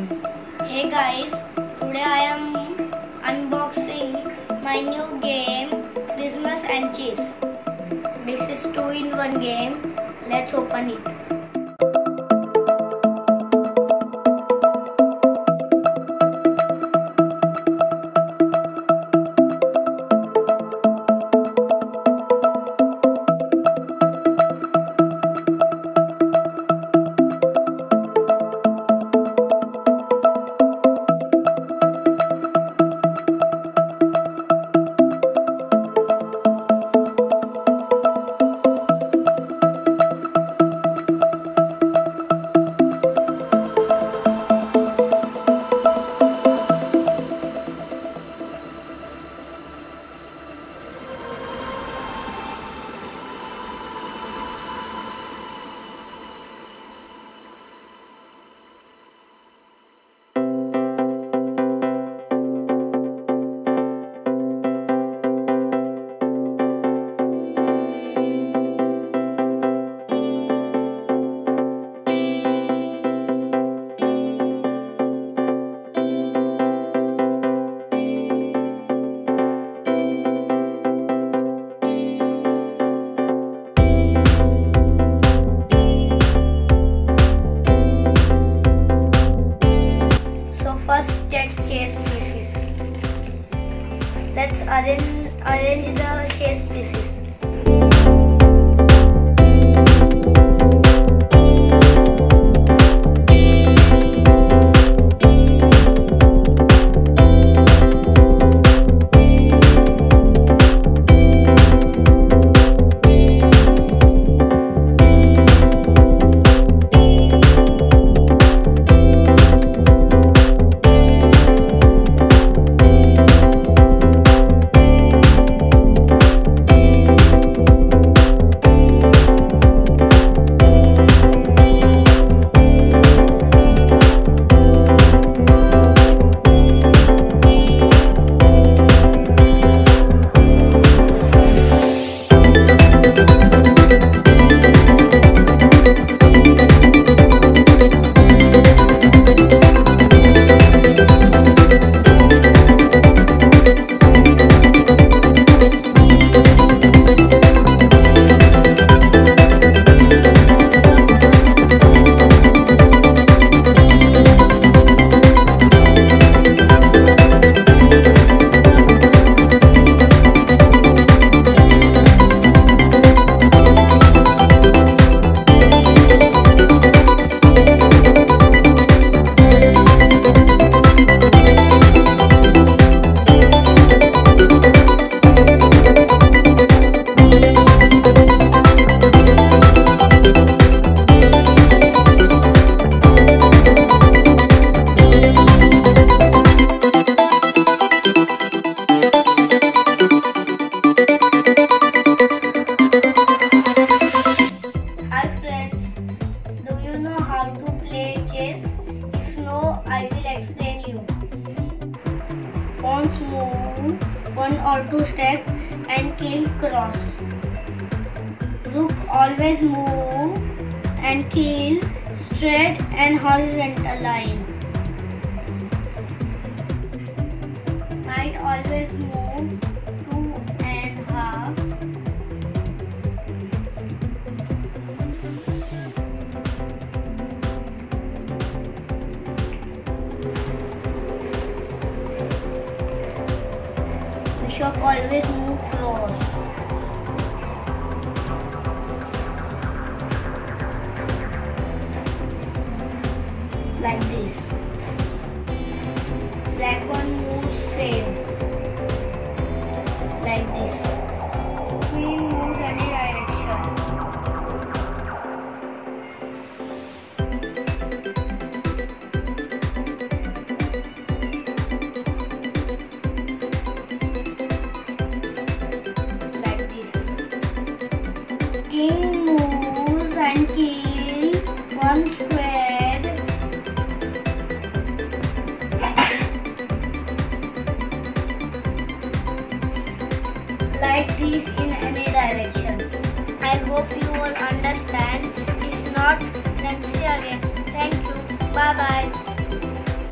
Hey guys, today I am unboxing my new game Christmas and Chess. This is 2-in-1 game. Let's open it. First, check chess pieces. Let's arrange the chess pieces. I will explain you. Pawns move 1 or 2 steps and kill cross. Rook always move and kill straight and horizontal line. Knight always move 2.5. Bishop always move cross. Like this. Black one moves same. Like this. Queen moves any direction. King moves and kill one square. Like this in any direction. I hope you will understand. If not, then see again. Thank you. Bye bye.